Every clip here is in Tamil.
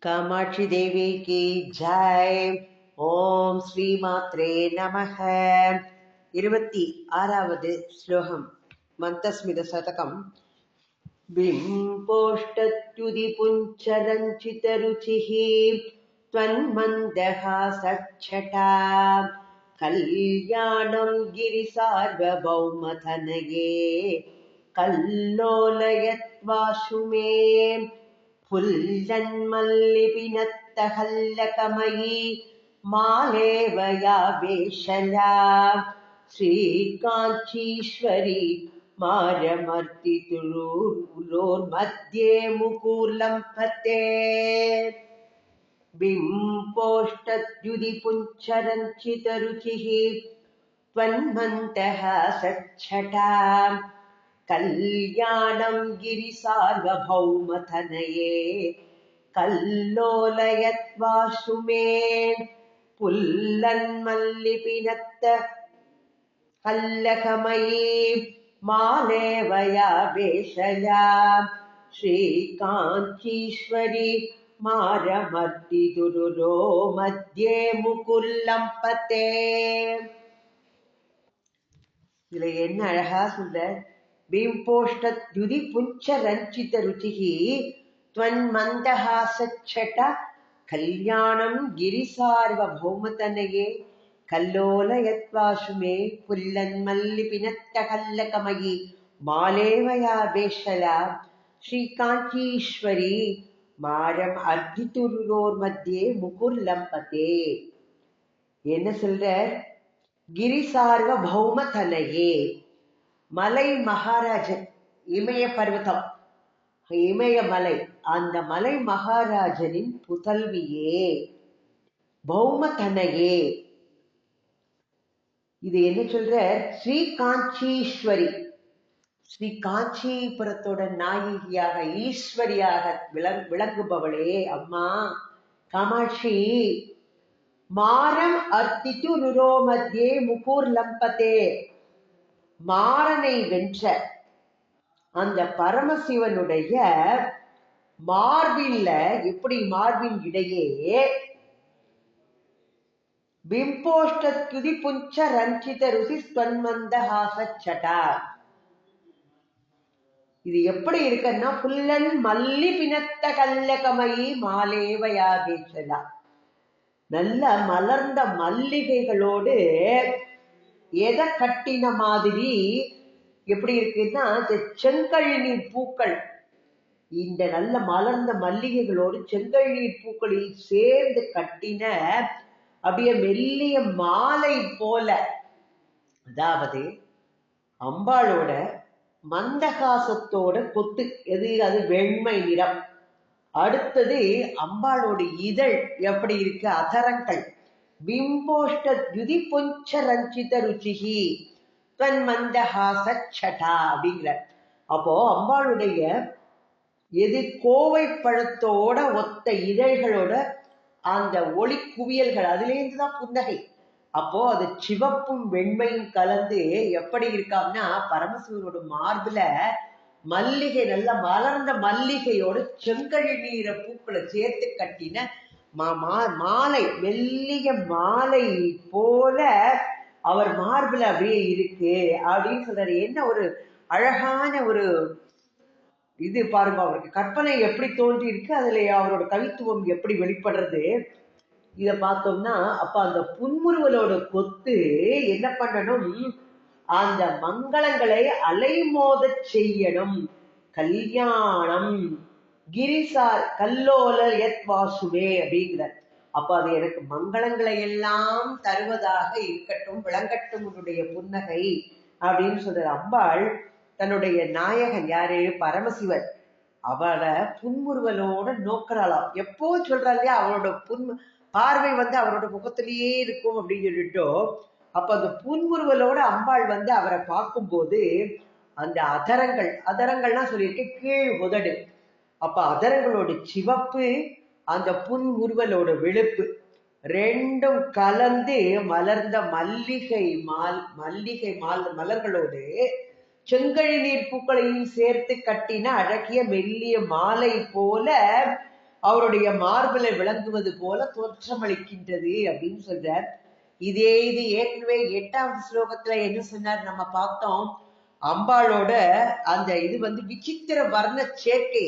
कामाक्षी देवी की जय. ओम श्री मात्रे नमः. 26வது ஸ்லோகம். மந்தஸ்மித சதகம். बिम्पोष्टत्युदि पुञ्चरञ्चितरुचिः त्वन्मन्दहासच्छटा कल्याणं गिरिसार्वभौमतनये कल्लोलयत्वाशु मे पुल्लन्मल्लिपिनत्तहल्लकमयी मालेवया वेशला श्रीकाञ्चीश्वरी मारमर्तितुलोर्मध्ये मुकुर्लम्भते बिम्पोष्टद्युदिपुञ्चरञ्चितरुचिः त्वन्मन्दहासच्छटा कल्याणं गिरिसार्वभौमतनये कल्लोलयत्वाशु मे पुल्लन्मल्लिपिनत्त हल्लकमयी मालेवया वेशया श्रीकाञ्चीश्वरी मारमर्तितुरुलो मध्ये मुकुर्लम्भते. இதுல என்ன அழகா சொல்ற, பிம்போஷ்டத்யுதி புஞ்ச ரஞ்சித ருச்சிஹி த்வன்மந்தஹாசச்சட கல்யாணம் கிரிசார்வபௌமதனயே கல்லோலயத்வாசுமே புல்லன்மல்லிபினத்தகல்லகமயி மாலேவயா வேஷலா ஸ்ரீகாஞ்சீஸ்வரி மாரம் அர்த்திதுரோர் மத்தியே முகுர்லம்பதே. என்ன சொல்ற, கிரிசார்வ பௌமதனயே, மலை மகாராஜன், இமய பர்வதம், இமயமலை, அந்த மலை மகாராஜனின் புதல்வியே, பௌமதனயே. இது என்ன சொல்ற, ஸ்ரீகாஞ்சீஸ்வரி, ஸ்ரீ காஞ்சிபுரத்தோட நாயகியாக ஈஸ்வரியாக விளங்குபவளே அம்மா காமாட்சி. மாரம் அர்த்தித்து ருரோ மத்தியே முகூர் லம்பதே, மாரனை வென்ற அந்த பரமசிவனுடைய மார்பில்ல, எப்படி மார்பின் இடையே பிம்போஷ்டத்யுதி புஞ்ச ரஞ்சித ருசி ஸ்வன்மந்தஹாசச்சடா. இது எப்படி இருக்குன்னா, புல்லன் மல்லி பினத்த கல்லகமயி மாலேவயா வேஷலா, நல்ல மலர்ந்த மல்லிகைகளோடு எதை கட்டின மாதிரி எப்படி இருக்குன்னா, செங்கழுநீர் பூக்கள், இந்த நல்ல மலர்ந்த மல்லிகைகளோடு செங்கழுநீர் பூக்களில் சேர்ந்து கட்டின அப்படியே மெல்லிய மாலை போல. அதாவது அம்பாளோட மந்தகாசத்தோட கொத்து எது, அது வெண்மை நிறம். அடுத்தது அம்பாளோட இதழ் எப்படி இருக்கு, அதரங்கள். பிம்போஷ்டத்யுதி புஞ்ச ரஞ்சித ருச்சிஹி த்வன்மந்தஹாசச்சடா அப்படிங்கிற. அப்போ அம்பாளுடைய எது, கோவை பழத்தோட ஒத்த இதழ்களோட அந்த ஒளி குவியல்கள், அதுலேருந்து தான் புன்னகை. அப்போ அது சிவப்பும் வெண்மையும் கலந்து எப்படி இருக்காம்னா, பரமசிவனோட மார்புல மல்லிகை, நல்ல மலர்ந்த மல்லிகையோட செங்கழுநீர பூக்களை சேர்த்து கட்டின மாலை, மெல்லிய மாலை போல அவர் மார்புல அப்படியே இருக்கு அப்படின்னு சொல்றாரு. என்ன ஒரு அழகான ஒரு இது பாருங்க, அவருக்கு கற்பனை எப்படி தோன்றி இருக்கு, அதுல அவரோட கவித்துவம் எப்படி வெளிப்படுறது. இத பார்த்தோம்னா, அப்ப அந்த புன்முறுவலோட கொத்து என்ன பண்ணணும், அந்த மங்களங்களை அலைமோத செய்யணும். கல்யாணம் கிரிசார் கல்லோல யத்வாசுமே அப்படிங்கிற. அப்ப அது எனக்கு மங்களங்களை எல்லாம் தருவதாக இருக்கட்டும், விளங்கட்டும் உன்னுடைய புன்னகை அப்படின்னு சொல்ற. அம்பாள் தன்னுடைய நாயகன் யாரு, பரமசிவன், அவளை புன்முறுவலோட நோக்கிறாளாம். எப்போ சொல்றா இல்லையா, அவளோட பார்வை அவரோட முகத்திலேயே இருக்கும் அப்படின்னு சொல்லிட்டோ. அப்ப அந்த புன்முறுவலோட அம்பாள் அவரை பார்க்கும்போது அந்த அதரங்கள்னா சொல்லியிருக்க கீழ் உதடு, அப்ப அதரங்களோட சிவப்பு, அந்த புன்முறுவலோட வெளுப்பு ரெண்டும் கலந்து மலர்ந்த மல்லிகை மலர்களோடு செங்கழி நீர் பூக்களையும் சேர்த்து கட்டின அழகிய மெல்லிய மாலை போல அவருடைய மார்பிலை விளங்குவது போல தோற்றமளிக்கின்றது அப்படின்னு சொல்றார். இது ஏற்கனவே 8வது ஸ்லோகத்துல என்ன சொன்னார் நம்ம பார்த்தோம். அம்பாளோட அந்த இது விசித்திர வர்ண சேர்க்கை,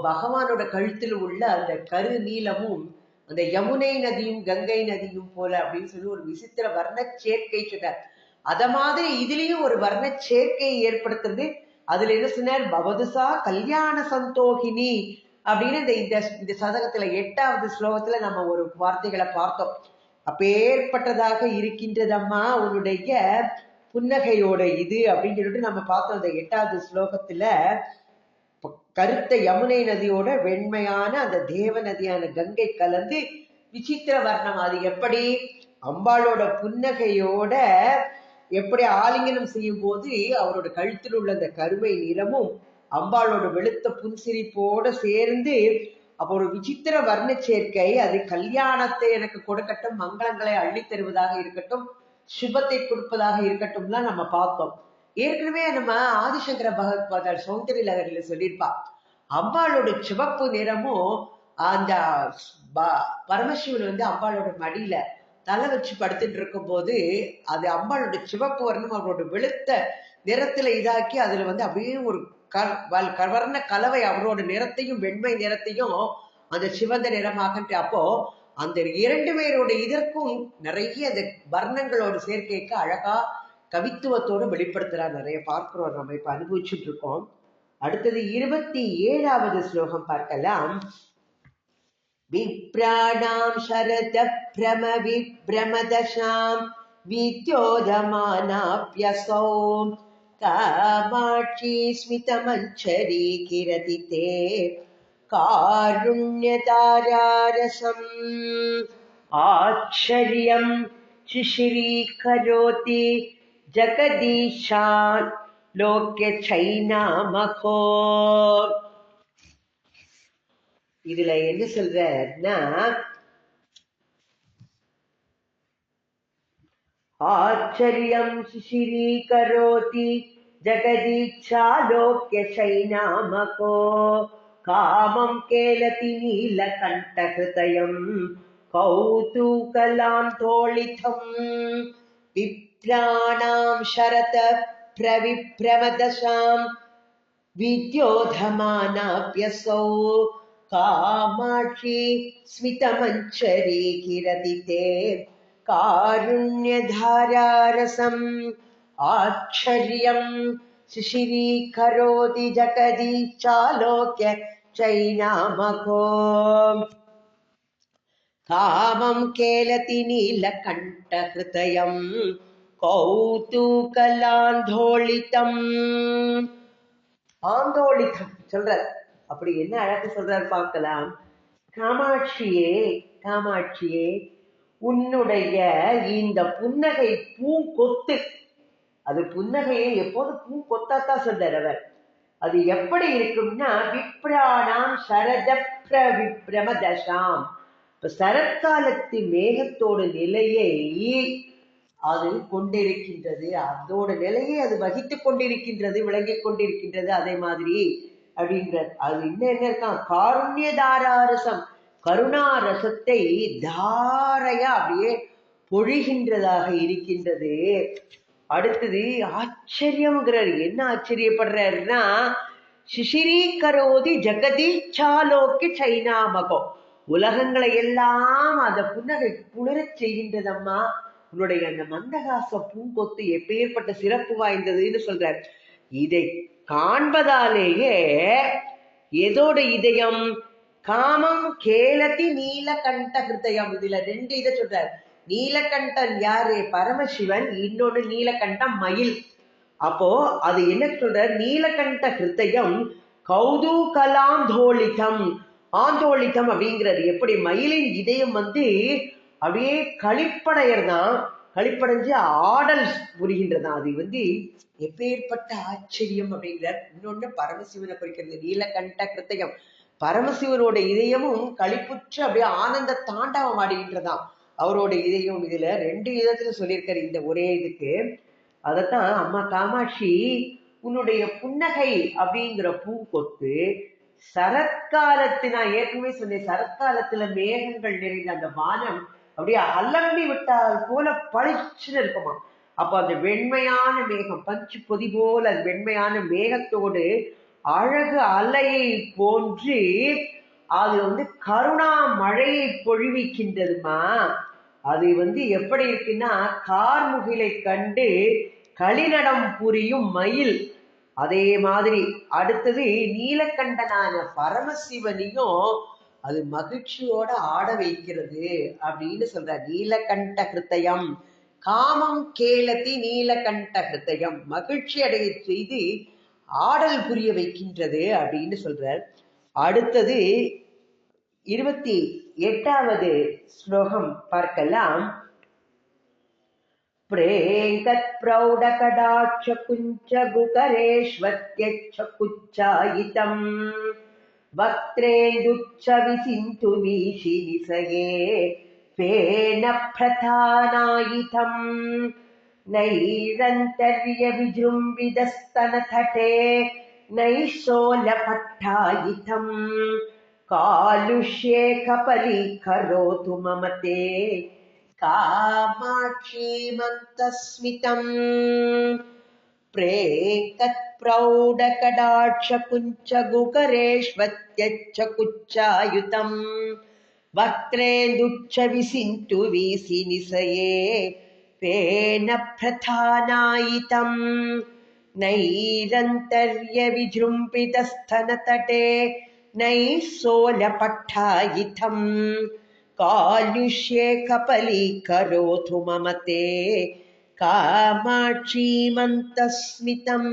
பகவானோட கழுத்தில் உள்ள அந்த கரு நீளமும் அந்த யமுனை நதியும் கங்கை நதியும் போல அப்படின்னு சொல்லி ஒரு விசித்திர வர்ண சேர்க்கை சொன்னார். அத மாதிரி இதுலயும் ஒரு வர்ண சேர்க்கையை ஏற்படுத்துறது. அதுல என்ன சொன்னார், பவதுசா கல்யாண சந்தோகினி அப்படின்னு இந்த சதகத்துல 8வது ஸ்லோகத்துல நம்ம ஒரு வார்த்தைகளை பார்த்தோம். அப்பேற்பட்டதாக இருக்கின்றதம்மா உன்னுடைய புன்னகையோட இது அப்படின்னு சொல்லிட்டு நம்ம பார்த்தோம். அந்த 8வது ஸ்லோகத்துல கருத்த யமுனை நதியோட வெண்மையான அந்த தேவ நதியான கங்கை கலந்து விசித்திர வர்ணம். அது எப்படி அம்பாளோட புன்னகையோட எப்படி ஆலிங்கனம் செய்யும் போது அவரோட கழுத்தில் உள்ள அந்த கருமை நிறமும் அம்பாளோட வெளுத்த புன்சிரிப்போட சேர்ந்து அப்போ ஒரு விசித்திர வர்ண சேர்க்கை. அது கல்யாணத்தை எனக்கு கொடுக்கட்டும், மங்களங்களை அள்ளி தருவதாக இருக்கட்டும், சுபத்தை கொடுப்பதாக இருக்கட்டும் நம்ம பார்த்தோம். ஏற்கனவே நம்ம ஆதிசங்கர பகவத்பாதர் சௌந்தரிய லகரில சொல்லியிருப்பா, அம்பாளோட சிவப்பு நிறமும் அந்த பரமசிவன் அம்பாளோட மடியில தலை வச்சு படுத்துட்டு இருக்கும் போது அது அம்பாளோட சிவப்பு வர்ணம் அவரோட வெளுத்த நிறத்துல இதாக்கி அதுல அப்படியே ஒரு வர்ண கலவை அவரோட நிறத்தையும் வெண்மை நிறத்தையும் அந்த சிவந்த நிறமாக. அப்போ அந்த 2 பேரோட இதற்கும் நிறைய அந்த வர்ணங்களோட சேர்க்கைக்கு அழகா கவித்துவத்தோடு வெளிப்படுத்துறார். நிறைய பார்க்கிறோம், நம்ம இப்ப அனுபவிச்சுட்டு இருக்கோம். அடுத்தது 27வது ஸ்லோகம் பார்க்கலாம். விப்ராணாம் சரத பிரம விப்ரமதசாம் வித்யோதமானாப்யசௌ காமாட்சி ஸ்மிதமஞ்சரி கிரதி தே காருண்யதாராரசம் ஆச்சரியம் சிசிரீகரோதி ஜகதீஷான் லோக்ய சைனாமகோ. இதுல என்ன சொல்றன்னா, ஆச்சரியம் சிசிரீகரோதி ஜகதீஷா லோக்ய சைனாமகோ காமம் கேலதி நீலகண்டஹ்ருதயம் கௌதூகலாந்தோளிதம் விப்ராணாம் சரத பிரவிப்ரமதசாம் வித்யோதமானாப்யசௌ காமாட்சி ஸ்மிதமஞ்சரி கிரதி தே காருண்யதாராரசம் ஆச்சரியம் சிசிரீகரோதி ஜகதீஷாலோக்ய சைனாமகோ காமம் கேலதி நீலகண்டஹ்ருதயம் கௌதூகலாந்தோளிதம். ஆந்தோளிதம் சொல்றார். அப்படி என்ன அழகு சொல்றார் பார்க்கலாம். காமாட்சியே காமாட்சியே, உன்னுடைய இந்த புன்னகை பூங்கொத்து, அது புன்னகையை எப்போது பூங்கொத்தான் சொல்றார் அவர். அது எப்படி இருக்கும்னா, விப்ராணாம் சரத பிரவிப்ரமதசாம், இப்ப சரத்காலத்து மேகத்தோட நிலையை அது கொண்டிருக்கின்றது, அதோட நிலையை அது வகித்துக் கொண்டிருக்கின்றது, விளங்கிக் கொண்டிருக்கின்றது. அதே மாதிரி அப்படின்ற அது என்ன இருக்கான், காருண்யதாராரசம், கருணாரசத்தை தாரையா அப்படியே பொழிகின்றதாக இருக்கின்றது. அடுத்தது ஆச்சரியம்ங்கிறார். என்ன ஆச்சரியப்படுறாருன்னா, சிசிரீகரோதி ஜெகதீச்சாலோக்கி சைனாமகம், உலகங்களை எல்லாம் அந்த புன்னகை குளிரச் செய்கின்றதம்மா. உன்னுடைய அந்த மந்தகாச பூங்கொத்து எப்பேற்பட்ட சிறப்பு வாய்ந்ததுன்னு சொல்றார். இதை காண்பதாலேயே எதோட இதயம், காமம் கேலதி நீலகண்ட ஹிருதயம். இதுல 2 இதை சொல்றார். நீலகண்டன் யாரு, பரமசிவன், இன்னொன்னு நீலகண்டம் மயில். அப்போ அது என்ன சொல்ற, நீலகண்ட ஹிருதயம் கௌதூகலாந்தோளிதம். ஆந்தோளிதம் அப்படிங்கிறது எப்படி, மயிலின் இதயம் அப்படியே களிப்படையர்தான், களிப்படைஞ்சு ஆடல் புரிகின்றதான். அது எப்பேற்பட்ட ஆச்சரியம் அப்படிங்கிறார். இன்னொன்னு பரமசிவனை குறிக்கிறது, நீலகண்ட கிருத்தயம். பரமசிவனோட இதயமும் களிப்புற்று அப்படியே ஆனந்த தாண்டவம் ஆடுகின்றதாம் அவரோட இதயம். இதுல 2 விதத்துல சொல்லியிருக்காரு இந்த ஒரே இதுக்கு. அதத்தான் அம்மா காமாட்சி, உன்னுடைய புன்னகை அப்படிங்கிற பூங்கொத்து சரத்காலத்து நான் ஏற்கனவே சொன்னேன், சரத்காலத்துல மேகங்கள் நிறைந்த அந்த வானம் அப்படியே அலம்பி விட்டால் போல பளிச்சுன்னு இருக்குமா. அப்ப அந்த வெண்மையான மேகம், பஞ்சு பொதி போல வெண்மையான மேகத்தோடு அழகு அலையை போன்று அது கருணா மழையை பொழிவிக்கின்றதுமா. அது எப்படி இருக்குன்னா, கார்முகிலை கண்டு களிநடம் புரியும் மயில். அதே மாதிரி அடுத்தது நீலகண்டனான பரமசிவனையும் அது மகிழ்ச்சியோட ஆட வைக்கிறது அப்படின்னு சொல்ற. நீலகண்ட கிருத்தயம் காமம் கேளத்தி நீலகண்ட கிருத்தயம், மகிழ்ச்சி அடைய செய்து ஆடல் புரிய வைக்கின்றது அப்படின்னு சொல்றார். அடுத்தது 28வது ஸ்லோகம் பார்க்கலாம். प्रेङ्कत् प्रौढकडाक्ष कुञ्चगुकरेष्वत्यच्छ कुच्चायितम् वक्त्रेन्दुच्छ विसिन्तु वीशिनिसये फेन प्रधानायितम् नैरन्तर्य विजृम्भितस्तनतटे नैशोलपट्टायितम् कालुष्ये कपलीकरोतु मम ते कामाक्षीमन्तस्मितम् प्रेङ्कत् प्रौढकडाक्ष कुञ्चगुकरेष्वत्यच्छ कुच्चायुतम् वक्त्रेन्दुच्छ विसिन्तु वीसिनिसये फेन प्रधानायितम् नैरन्तर्य विजृम्भितस्तनतटे नैशोलपट्टायितम् कालुष्ये कपलीकरोतु मम ते कामाक्षीमन्तस्मितम्.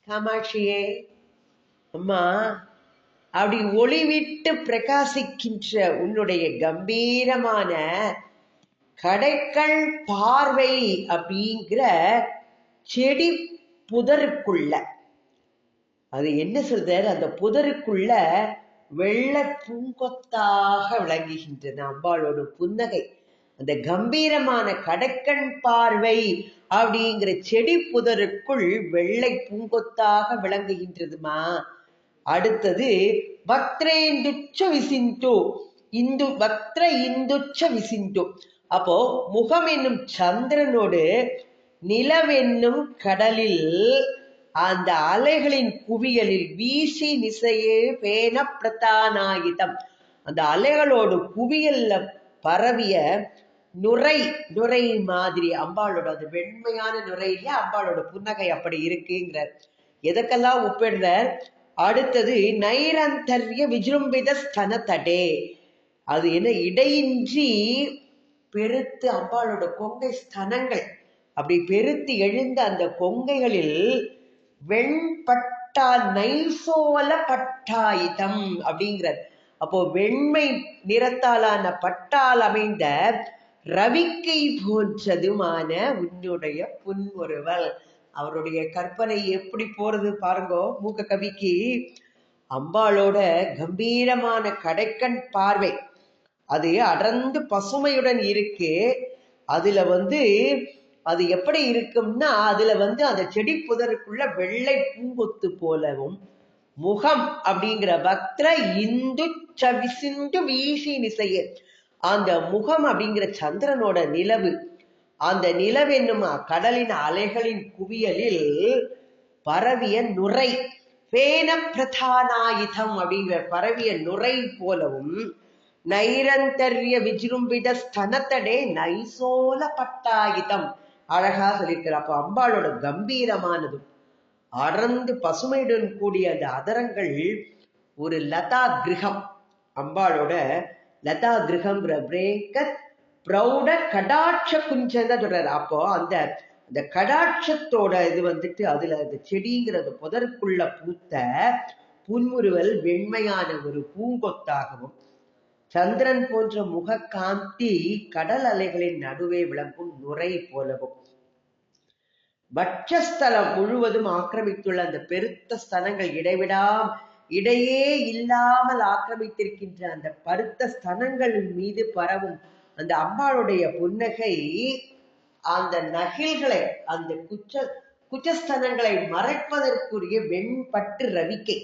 காமாட்சியே, அம்மா, அப்படி ஒளிவிட்டு பிரகாசிக்கின்ற உன்னுடைய கம்பீரமான கடைக்கண் பார்வை அப்படிங்கிற செடி புதருக்குள்ள, அது என்ன சொல்றாரு, அந்த புதருக்குள்ள வெள்ள பூங்கொத்தாக விளங்குகின்றன அம்பாளோட புன்னகை. அந்த கம்பீரமான கடைக்கண் பார்வை அப்படிங்கிற செடி புதருக்குள் வெள்ளை பூங்கொத்தாக விளங்குகின்றதுமா. அடுத்தது வக்ரேந்துச்ச விசிந்து, இந்து வக்ர இந்துச்ச விசிந்து. அப்போ முகம் என்னும் சந்திரனோடு நிலவென்னும் கடலில் அந்த அலைகளின் குவியலில் வீசி நிசையே பேன பிரதானாயுதம், அந்த அலைகளோடு குவியல்ல பரவிய நுரை, நுரை மாதிரி அம்பாளோட அது வெண்மையான நுரையில அம்பாளோட புன்னகை அப்படி இருக்குங்கிறார். எதற்கெல்லாம் ஒப்பிடுற. அடுத்தது நைரந்தர்ய விஜృంభిத ஸ்தனதடே, அது என்ன இடையின்றி பெருத்து அம்பாளோட கொங்கை ஸ்தனங்கள் அப்படி பெருத்து எழுந்த அந்த கொங்கைகளில் வெண்பட்டா நைசோல பட்டாயுதம் அப்படிங்கிறார். அப்போ வெண்மை நிறத்தாலான பட்டால் அமைந்த ரவிக்கை போன்றதுமான உன்னுடைய புன்முறுவல். அவருடைய கற்பனை எப்படி போறது பாருங்கோ மூக்க கவிக்கு. அம்பாளோட கம்பீரமான கடைக்கண் பார்வை அது அடர்ந்து பசுமையுடன் இருக்கு. அதுல அது எப்படி இருக்கும்னா, அதுல அந்த செடி புதருக்குள்ள வெள்ளை பூங்கொத்து போலவும், முகம் அப்படிங்கிற வக்ர இந்து சவிசிந்து வீசி நிசைய, அந்த முகம் அப்படிங்கிற சந்திரனோட நிலவு, அந்த நிலவு என்னும் கடலின் அலைகளின் குவியலில் பரவிய நுரை, பேன பிரதானாயுதம் அப்படிங்கிற பரவிய நுரை போலவும், நைரந்தர்ய விஜృంభిத ஸ்தனத்தடே நைசோல பட்டாயுதம் அழகா சொல்லியிருக்கிற. அப்ப அம்பாளோட கம்பீரமானதும் அடர்ந்து பசுமையுடன் கூடிய அந்த அதரங்கள் ஒரு லதா கிரகம். அம்பாளோட லதா கிரகம்ங்கிற பிரேக்கத் பிரௌட கடாட்ச குஞ்சன்னு சொல்றாரு. அப்போ அந்த கடாட்சத்தோட இது அதுல அந்த செடிங்கிறது புதற்குள்ள பூத்த புன்முறுவல் வெண்மையான ஒரு பூங்கொத்தாகவும், சந்திரன் போன்ற முக காந்தி கடல் அலைகளின் நடுவே விளங்கும் நுரை போலவும், வட்சஸ்தலம் முழுவதும் ஆக்கிரமித்துள்ள அந்த பெருத்த ஸ்தனங்கள் இடையே இல்லாமல் ஆக்கிரமித்திருக்கின்ற அந்த பருத்த ஸ்தனங்கள் மீது பரவும் அந்த அம்பாளுடைய புன்னகை அந்த நகில்களை, அந்த குச்சஸ்தனங்களை மறைப்பதற்குரிய வெண்பட்டு ரவிக்கை.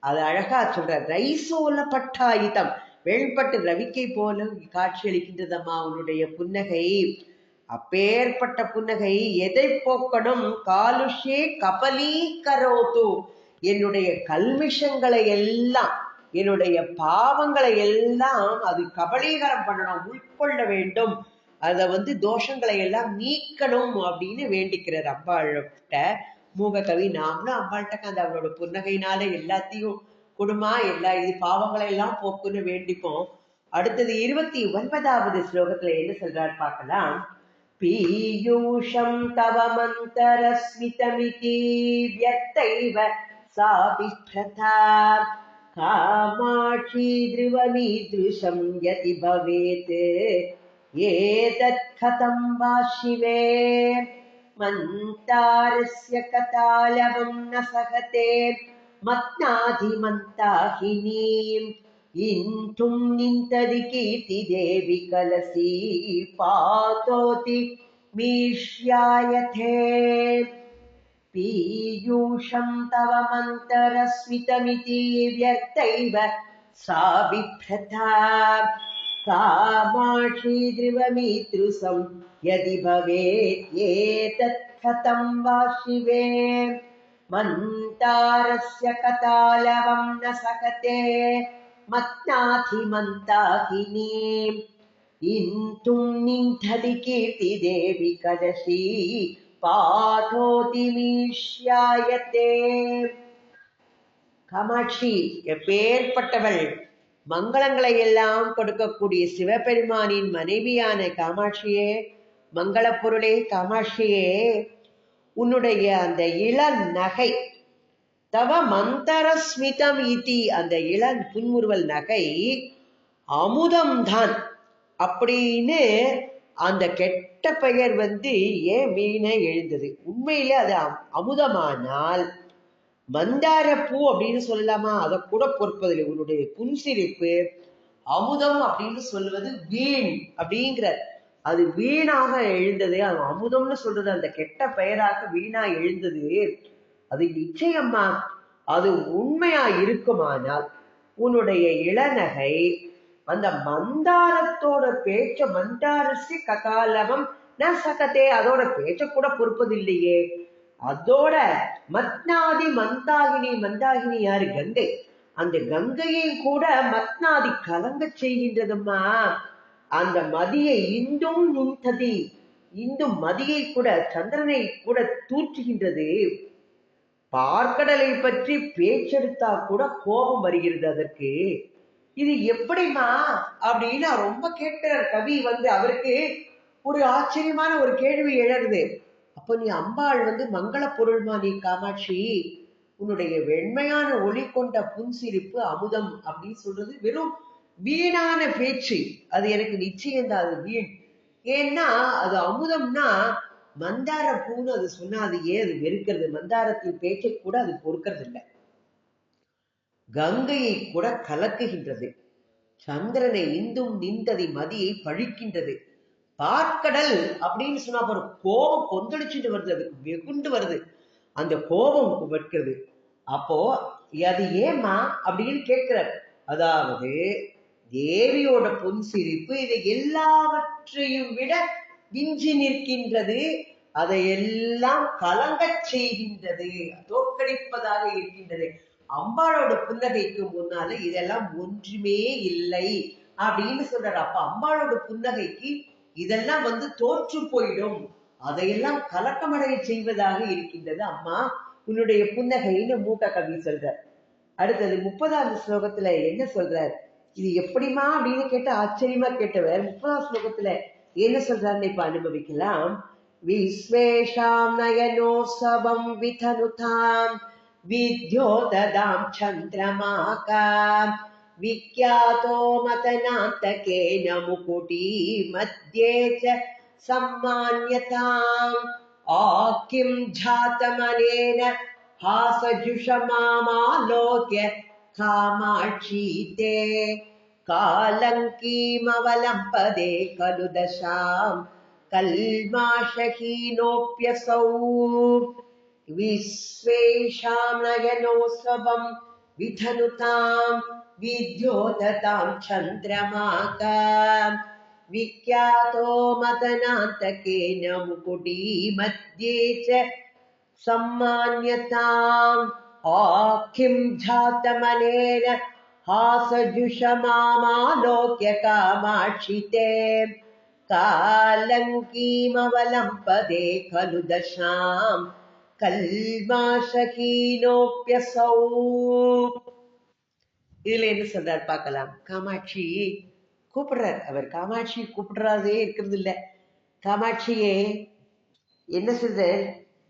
அது அழகா சொல்ற. ரைசோல பட்டாயுதம், வெண்பட்டு ரவிக்கை போல காட்சியளிக்கின்றதம்மா உன்னுடைய புன்னகை. அப்பேற்பட்ட புன்னகை எதை போக்கணும்? காலுஷே கபலீ கரோது, என்னுடைய கல்மிஷங்களை எல்லாம், என்னுடைய பாவங்களை எல்லாம் அது கபலீகரம் பண்ணணும், உட்கொள்ள வேண்டும். அத தோஷங்களை எல்லாம் நீக்கணும் அப்படின்னு வேண்டிக்கிறார் அம்பாள்கிட்ட மூககவி. நாமளும் அம்பாள்கிட்ட அந்த அவளோட புன்னகையினால எல்லாத்தையும் குடுமா எல்லா இது பாவங்களை எல்லாம் போக்குன்னு வேண்டிப்போம். அடுத்தது 29வது ஸ்லோகத்துல என்ன சொல்றாரு பார்க்கலாம். பீயூஷம் தவ மந்தரஸ்மிதமிதி வியக்தைவ சாபி பிரதா காமாட்சி த்ருவமீத்ருஷம் யதி பவேத் ஏதத் கதம் வா சிவே மந்தாரஸ்ய கதாலவம் ந சகதே மத்நாதி மந்தாஹினீம் இந்தும் நிந்ததி கீர்த்தி தேவி கலசி பாதோதி மீஷ்யாயதே. பீயூஷம் தவ மந்தரஸ்மிதமிதி வியக்தைவ சா பிப்ரதா காமாட்சி த்ருவமீத்ருஷம் யதி பவேத் ஏதத் கதம் வா சிவே மந்தாரஸ்ய கதாலவம் ந சகதே மத்நாதி மந்தாஹினீம் இந்தும் நிந்ததி கீர்த்தி தேவி கலசி பாதோதி மீஷ்யாயதே. காமாட்சி எப்பேற்பட்டவள்! மங்களங்களை எல்லாம் கொடுக்கக்கூடிய சிவபெருமானின் மனைவியான காமாட்சியே, மங்கள பொருளே காமாட்சியே, உன்னுடைய அந்த இளம் நகை, தவ மந்தரஸ்மிதம் இதி, அந்த இளம் புன்முறுவல் நகை அமுதம்தான் அப்படின்னு அந்த கெட்ட பெயர் ஏன் வீண எழுந்தது? உண்மையிலே அது அமுதமானால் மந்தார பூ அப்படின்னு சொல்லலாமா? அதை கூட பொறுப்பதில்லை. உன்னுடைய புன்சிரிப்பு அமுதம் அப்படின்னு சொல்லுவது வீண் அப்படிங்கிற, அது வீணாக எழுந்தது. அது அமுதம்னு சொல்றது அந்த கெட்ட பெயராக வீணா எழுந்தது. அது நிச்சயமா அது உண்மையா இருக்குமானால் உன்னுடைய இளநகை அந்த மந்தாரத்தோட பேச்ச, மந்தாரசி ககாலவம் ந சகதே, அதோட பேச்ச கூட பொறுப்பதில்லையே. அதோட மத்நாதி மந்தாகினி, மந்தாகினி யாரு? கங்கை. அந்த கங்கையை கூட மத்நாதி கலங்க செய்கின்றதுமா. அந்த மதியை இந்தும் நுண்ததி, இந்து மதியை கூட, சந்திரனை கூட தூற்றுகின்றது. பார்க்கடலை பற்றி பேச்செடுத்தா கூட கோபம் வருகிறது அதற்கு. இது எப்படிமா அப்படின்னு ரொம்ப கேட்கிறார் கவி. அவருக்கு ஒரு ஆச்சரியமான ஒரு கேள்வி எழருது. அப்ப நீ அம்பாள் மங்கள பொருள்மா நீ காமாட்சி, உன்னுடைய வெண்மையான ஒளி கொண்ட புன்சிரிப்பு அமுதம் அப்படின்னு சொல்றது வெறும் வீணான பேச்சு. அது எனக்கு நிச்சயம்தான் அது வீண். ஏன்னா அது அமுதம்னா மந்தார பூன்னு அது சொன்னா அது ஏன் அது வெறுக்கிறது? மந்தாரத்தின் பேச்சை கூட அது பொறுக்கிறது இல்லை. கங்கையை கூட கலக்குகின்றது. சந்திரனை இந்தும் நிந்ததி மதியை பழிக்கின்றது. பார்க்கடல் அப்படின்னு சொன்னா ஒரு கோபம் கொந்தளிச்சுட்டு வருது, அதுக்கு வெகுண்டு வருது, அந்த கோபம் வைக்கிறது. அப்போ அது ஏமா அப்படின்னு கேட்கிறார். அதாவது தேவியோட புன்சிரிப்பு இதை எல்லாவற்றையும் விட விஞ்சி நிற்கின்றது. அதையெல்லாம் கலங்க செய்கின்றது, தோற்கடிப்பதாக இருக்கின்றது. அம்பாளோட புன்னகைக்கு முன்னால இதெல்லாம் ஒன்றுமே இல்லை அப்படின்னு சொல்றாரு. அப்ப அம்பாளோட புன்னகைக்கு இதெல்லாம் தோற்று போயிடும், அதையெல்லாம் கலக்கமடைய செய்வதாக இருக்கின்றது அம்மா உன்னுடைய புன்னகைன்னு மூக்க கவி சொல்றார். அடுத்தது 30வது ஸ்லோகத்துல என்ன சொல்றார்? இது எப்படிமா அப்படின்னு கேட்ட ஆச்சரியமா கேட்டவர் 30வது ஸ்லோகத்துல என்ன சொல்றாருன்னு இப்ப அனுபவிக்கலாம். விஸ்வேஷாம் நயனோசவம் விதனுதாம் வித்யோததாம் சந்திரமாகாம் விக்யாதோ மதனாந்தகேன முகுடி மத்யே ச சம்மான்யதாம் ஆக்கிம் ஜாதமனேன ஹாசஜுஷமாமாலோக்ய காமாட்சி தே காலங்கீமவலம்பதே கலு தசாம் கல்மாஷஹீனோப்யசௌ விஸ்வேஷாம் நயனோத்சவம் विधनुतां विद्योततां चन्द्रमाकां विख्यातो मदनान्तकेन मुकुटी मध्ये च सम्मान्यताम् आखिं जातमनेन हासजुषमालोक्य कामाक्षि ते कालङ्कीमवलम्पदे खलु दशाम् கல்மாசகீனோப்யசௌ. இதுல என்ன சொல்றாரு பார்க்கலாம். காமாட்சி கூப்பிடுறார். அவர் காமாட்சி கூப்பிடுறாதே இருக்கிறது இல்ல. காமாட்சியே என்ன சொல்றார்?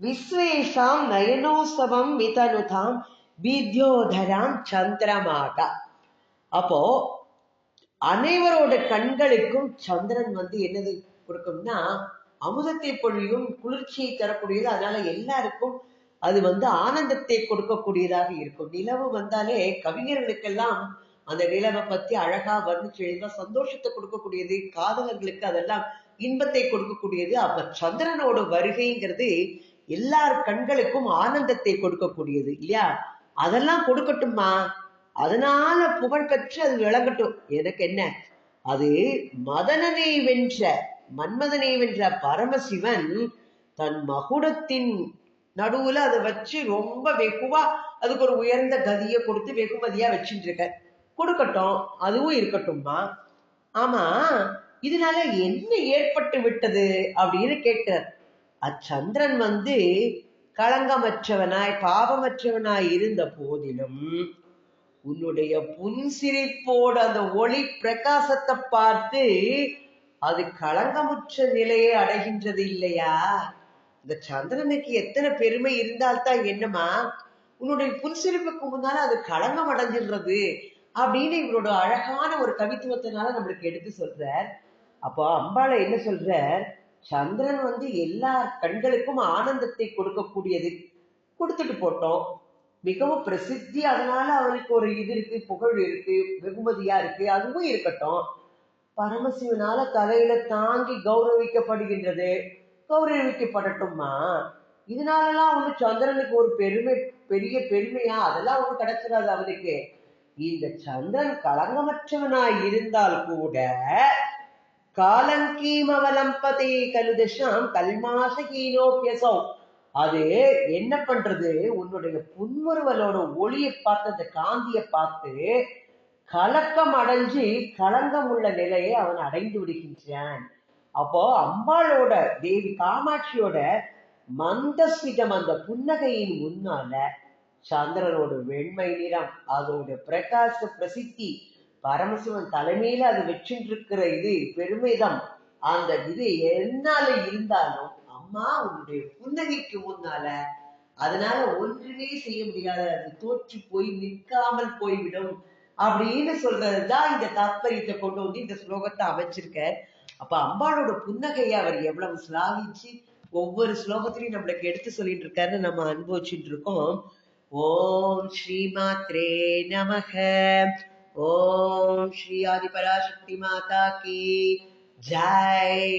விஸ்வேஷாம் நயனோத்சவம் விதனுதாம் வித்யோதராம் சந்திரமாக. அப்போ அனைவரோட கண்களுக்கும் சந்திரன் என்னது கொடுக்கும்னா அமுதத்தை பொழியும், குளிர்ச்சியை தரக்கூடியது. அதனால எல்லாருக்கும் அது ஆனந்தத்தை கொடுக்கக்கூடியதாக இருக்கும். நிலவு வந்தாலே கவிஞர்களுக்கெல்லாம் அந்த நிலவை பத்தி அழகா வர்ணிச்சு எழுதா சந்தோஷத்தை கொடுக்கக்கூடியது, காதலர்களுக்கு அதெல்லாம் இன்பத்தை கொடுக்கக்கூடியது. அப்ப சந்திரனோட வருகைங்கிறது எல்லார் கண்களுக்கும் ஆனந்தத்தை கொடுக்கக்கூடியது இல்லையா? அதெல்லாம் கொடுக்கட்டுமா, அதனால புகழ் பெற்று அது விளங்கட்டும். எனக்கு என்ன, அது மதனனை வென்ற மன்மதனை வென்ற பரமசிவன் தன் மகுடத்தின் நடுவுல அதை வச்சு ரொம்ப வெகுவா அதுக்கு ஒரு உயர்ந்த கதியை கொடுத்து வெகுமதியா வச்சுட்டு இருக்க. கொடுக்கட்டும், அதுவும் இருக்கட்டும்மா. ஆமா, இதனால என்ன ஏற்பட்டு விட்டது அப்படின்னு கேட்டார். அச்சந்திரன் களங்கமற்றவனாய் பாவமற்றவனாய் இருந்த போதிலும் உன்னுடைய புன்சிரிப்போட அந்த ஒளி பிரகாசத்தை பார்த்து அது களங்கமுற்ற நிலையை அடைகின்றது இல்லையா? இந்த சந்திரனுக்கு எத்தனை பெருமை இருந்தால்தான் என்னமா, உன்னுடைய புன்சிரிப்புக்கு முன்னால அது களங்கம் அடைஞ்சிடுறது அப்படின்னு இவரோட அழகான ஒரு கவித்துவத்தினால நம்மளுக்கு எடுத்து சொல்றார். அப்போ அம்பாளை என்ன சொல்றார்? சந்திரன் எல்லா கண்களுக்கும் ஆனந்தத்தை கொடுக்கக்கூடியது, கொடுத்துட்டு போட்டோம், மிகவும் பிரசித்தி, அதனால அவனுக்கு ஒரு இது இருக்கு, புகழ் இருக்கு, வெகுமதியா இருக்கு, அதுவும் இருக்கட்டும். பரமசிவனால தலையில தாங்கி கௌரவிக்கப்படுகின்றது, கௌரவிக்கப்படட்டும்மா. இதனாலலாம் சந்திரனுக்கு ஒரு பெருமை, பெரிய பெருமையா? அதெல்லாம் கிடைச்சிடாது அவனுக்கு. இந்த சந்திரன் களங்கமற்றவனாய் இருந்தால் கூட காலங்கீமவலம்பதே கலுதஷாம் கல்மாசகீனோப்யசௌ, அது என்ன பண்றது? உன்னுடைய புன்முறுவலோட ஒளியை பார்த்து, அந்த காந்தியை பார்த்து கலக்கம் அடைஞ்சு களங்கம் உள்ள நிலையை அவன் அடைந்து விடுகின்றான். அப்போ அம்பாளோட, தேவி காமாட்சியோட மந்தஸ்மிதம், அந்த புன்னகையின் முன்னால சந்திரனோட வெண்மை நிறம், அதோட பிரகாச பிரசித்தி, பரமசிவன் தலைமையில அது வச்சுருக்கிற இது பெருமைதான். அந்த இது என்னால இருந்தாலும் அம்மா உன்னுடைய புன்னகைக்கு முன்னால அதனால ஒன்றுமே செய்ய முடியாது, அது தோற்று போய் நிற்காமல் போய்விடும் அப்படின்னு சொல்றதுதான் இந்த தாத்பரியத்தை கொண்டு இந்த ஸ்லோகத்தை அமைச்சிருக்க. அப்ப அம்பாளோட புன்னகையை அவர் எவ்வளவு சிலாகிச்சு ஒவ்வொரு ஸ்லோகத்திலையும் நம்மளுக்கு எடுத்து சொல்லிட்டு இருக்காருன்னு நம்ம அனுபவிச்சுட்டு இருக்கோம். ஓம் ஸ்ரீ மாத்ரே நமக. ஓம் ஸ்ரீ ஆதிபராசக்தி மாதா கி ஜெய்.